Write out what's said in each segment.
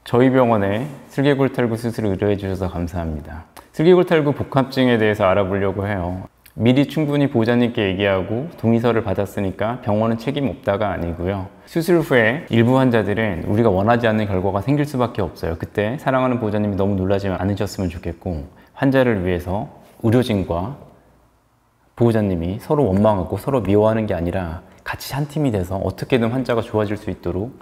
저희 병원에 슬개골탈구 수술을 의뢰해 주셔서 감사합니다. 슬개골탈구 복합증에 대해서 알아보려고 해요. 미리 충분히 보호자님께 얘기하고 동의서를 받았으니까 병원은 책임 없다가 아니고요. 수술 후에 일부 환자들은 우리가 원하지 않는 결과가 생길 수밖에 없어요. 그때 사랑하는 보호자님이 너무 놀라지 않으셨으면 좋겠고, 환자를 위해서 의료진과 보호자님이 서로 원망하고 서로 미워하는 게 아니라 같이 한 팀이 돼서 어떻게든 환자가 좋아질 수 있도록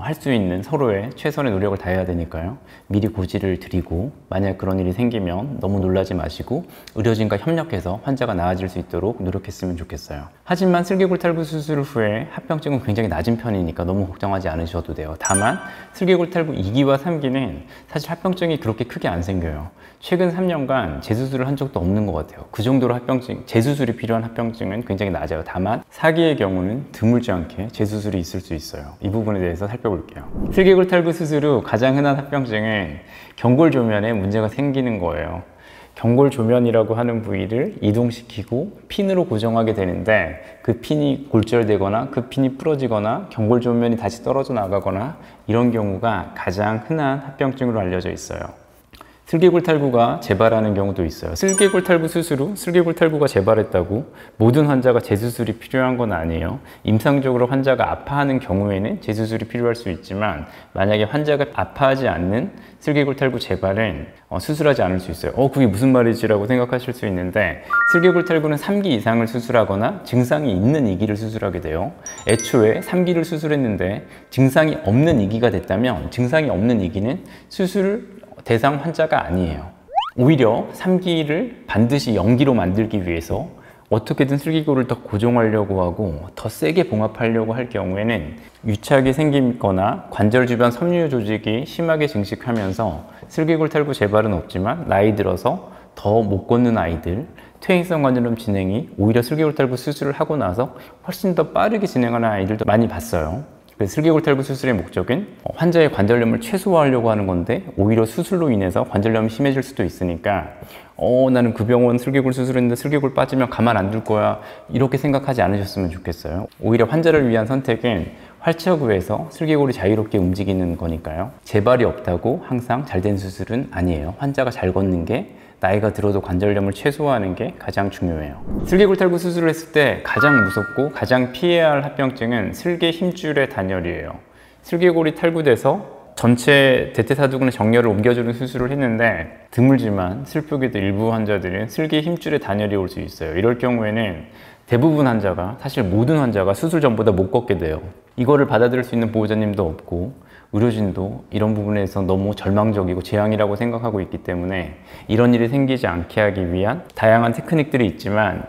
할 수 있는 서로의 최선의 노력을 다해야 되니까요. 미리 고지를 드리고, 만약 그런 일이 생기면 너무 놀라지 마시고 의료진과 협력해서 환자가 나아질 수 있도록 노력했으면 좋겠어요. 하지만 슬개골탈구 수술 후에 합병증은 굉장히 낮은 편이니까 너무 걱정하지 않으셔도 돼요. 다만 슬개골탈구 2기와 3기는 사실 합병증이 그렇게 크게 안 생겨요. 최근 3년간 재수술을 한 적도 없는 것 같아요. 그 정도로 재수술이 필요한 합병증은 굉장히 낮아요. 다만 4기의 경우는 드물지 않게 재수술이 있을 수 있어요. 이 부분에 대해서 살펴볼게요. 슬개골탈구 수술 후 가장 흔한 합병증은 경골조면에 문제가 생기는 거예요. 경골조면이라고 하는 부위를 이동시키고 핀으로 고정하게 되는데, 그 핀이 골절되거나 그 핀이 부러지거나 경골조면이 다시 떨어져 나가거나 이런 경우가 가장 흔한 합병증으로 알려져 있어요. 슬개골탈구가 재발하는 경우도 있어요. 슬개골탈구 수술 후 슬개골탈구가 재발했다고 모든 환자가 재수술이 필요한 건 아니에요. 임상적으로 환자가 아파하는 경우에는 재수술이 필요할 수 있지만, 만약에 환자가 아파하지 않는 슬개골탈구 재발은 수술하지 않을 수 있어요. 그게 무슨 말이지? 라고 생각하실 수 있는데, 슬개골탈구는 3기 이상을 수술하거나 증상이 있는 2기를 수술하게 돼요. 애초에 3기를 수술했는데 증상이 없는 2기가 됐다면, 증상이 없는 2기는 수술 대상 환자가 아니에요. 오히려 3기를 반드시 0기로 만들기 위해서 어떻게든 슬개골을 더 고정하려고 하고 더 세게 봉합하려고 할 경우에는 유착이 생기거나 관절 주변 섬유 조직이 심하게 증식하면서 슬개골탈구 재발은 없지만 나이 들어서 더 못 걷는 아이들, 퇴행성 관절염 진행이 오히려 슬개골탈구 수술을 하고 나서 훨씬 더 빠르게 진행하는 아이들도 많이 봤어요. 슬개골탈구 수술의 목적은 환자의 관절염을 최소화하려고 하는 건데, 오히려 수술로 인해서 관절염이 심해질 수도 있으니까 나는 그 병원 슬개골 수술했는데 슬개골 빠지면 가만 안 둘 거야, 이렇게 생각하지 않으셨으면 좋겠어요. 오히려 환자를 위한 선택은 활착구에서 슬개골이 자유롭게 움직이는 거니까요. 재발이 없다고 항상 잘된 수술은 아니에요. 환자가 잘 걷는 게, 나이가 들어도 관절염을 최소화하는 게 가장 중요해요. 슬개골탈구 수술을 했을 때 가장 무섭고 가장 피해야 할 합병증은 슬개 힘줄의 단열이에요. 슬개골이 탈구돼서 전체 대퇴사두근의 정렬을 옮겨주는 수술을 했는데, 드물지만 슬프게도 일부 환자들은 슬개 힘줄의 단열이 올 수 있어요. 이럴 경우에는 대부분 환자가, 사실 모든 환자가 수술 전보다 못 걷게 돼요. 이거를 받아들일 수 있는 보호자님도 없고 의료진도 이런 부분에서 너무 절망적이고 재앙이라고 생각하고 있기 때문에 이런 일이 생기지 않게 하기 위한 다양한 테크닉들이 있지만,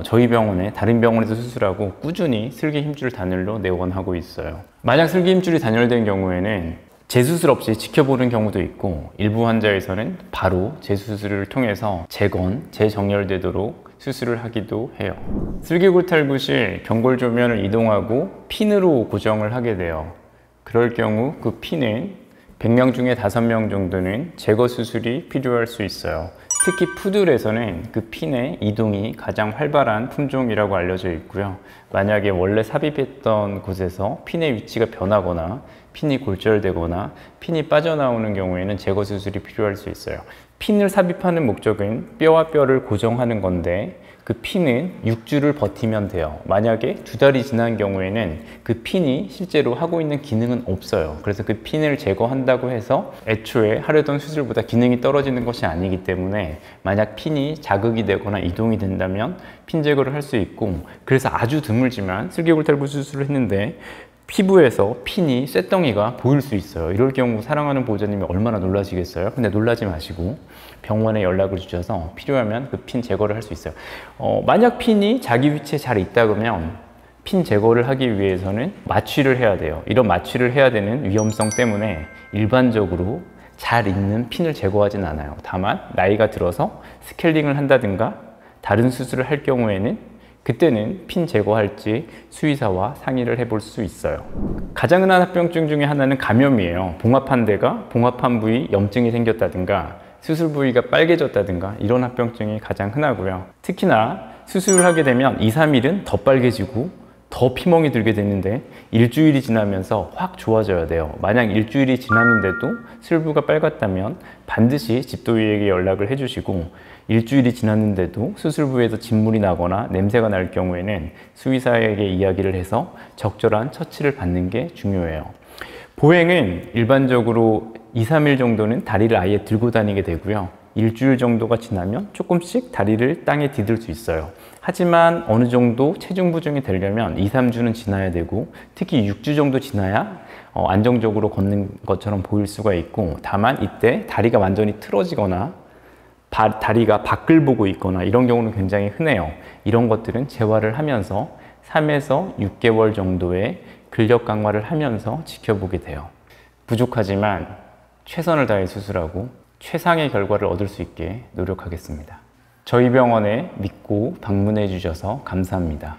저희 병원에 다른 병원에서 수술하고 꾸준히 슬개 힘줄 단열로 내원하고 있어요. 만약 슬개 힘줄이 단열된 경우에는 재수술 없이 지켜보는 경우도 있고, 일부 환자에서는 바로 재수술을 통해서 재정렬되도록 수술을 하기도 해요. 슬개골탈구 시 경골조면을 이동하고 핀으로 고정을 하게 돼요. 그럴 경우 그 핀은 100명 중에 5명 정도는 제거 수술이 필요할 수 있어요. 특히 푸들에서는 그 핀의 이동이 가장 활발한 품종이라고 알려져 있고요. 만약에 원래 삽입했던 곳에서 핀의 위치가 변하거나 핀이 골절되거나 핀이 빠져나오는 경우에는 제거 수술이 필요할 수 있어요. 핀을 삽입하는 목적은 뼈와 뼈를 고정하는 건데, 그 핀은 6주를 버티면 돼요. 만약에 2달이 지난 경우에는 그 핀이 실제로 하고 있는 기능은 없어요. 그래서 그 핀을 제거한다고 해서 애초에 하려던 수술보다 기능이 떨어지는 것이 아니기 때문에, 만약 핀이 자극이 되거나 이동이 된다면 핀 제거를 할 수 있고, 그래서 아주 드물지만 슬개골탈구 수술을 했는데 피부에서 핀이 쇳덩이가 보일 수 있어요. 이럴 경우 사랑하는 보호자님이 얼마나 놀라시겠어요? 근데 놀라지 마시고 병원에 연락을 주셔서 필요하면 그 핀 제거를 할 수 있어요. 만약 핀이 자기 위치에 잘 있다 그러면 핀 제거를 하기 위해서는 마취를 해야 돼요. 이런 마취를 해야 되는 위험성 때문에 일반적으로 잘 있는 핀을 제거하진 않아요. 다만 나이가 들어서 스케일링을 한다든가 다른 수술을 할 경우에는, 그때는 핀 제거할지 수의사와 상의를 해볼 수 있어요. 가장 흔한 합병증 중에 하나는 감염이에요. 봉합한 데가, 봉합한 부위 염증이 생겼다든가 수술 부위가 빨개졌다든가 이런 합병증이 가장 흔하고요. 특히나 수술을 하게 되면 2, 3일은 더 빨개지고 더 피멍이 들게 되는데 일주일이 지나면서 확 좋아져야 돼요. 만약 일주일이 지났는데도 슬부가 빨갛다면 반드시 집도의에게 연락을 해주시고, 일주일이 지났는데도 수술부에서 진물이 나거나 냄새가 날 경우에는 수의사에게 이야기를 해서 적절한 처치를 받는 게 중요해요. 보행은 일반적으로 2, 3일 정도는 다리를 아예 들고 다니게 되고요. 일주일 정도가 지나면 조금씩 다리를 땅에 디딜 수 있어요. 하지만 어느 정도 체중 부정이 되려면 2, 3주는 지나야 되고, 특히 6주 정도 지나야 안정적으로 걷는 것처럼 보일 수가 있고, 다만 이때 다리가 완전히 틀어지거나 다리가 밖을 보고 있거나 이런 경우는 굉장히 흔해요. 이런 것들은 재활을 하면서 3에서 6개월 정도의 근력 강화를 하면서 지켜보게 돼요. 부족하지만 최선을 다해 수술하고 최상의 결과를 얻을 수 있게 노력하겠습니다. 저희 병원에 믿고 방문해 주셔서 감사합니다.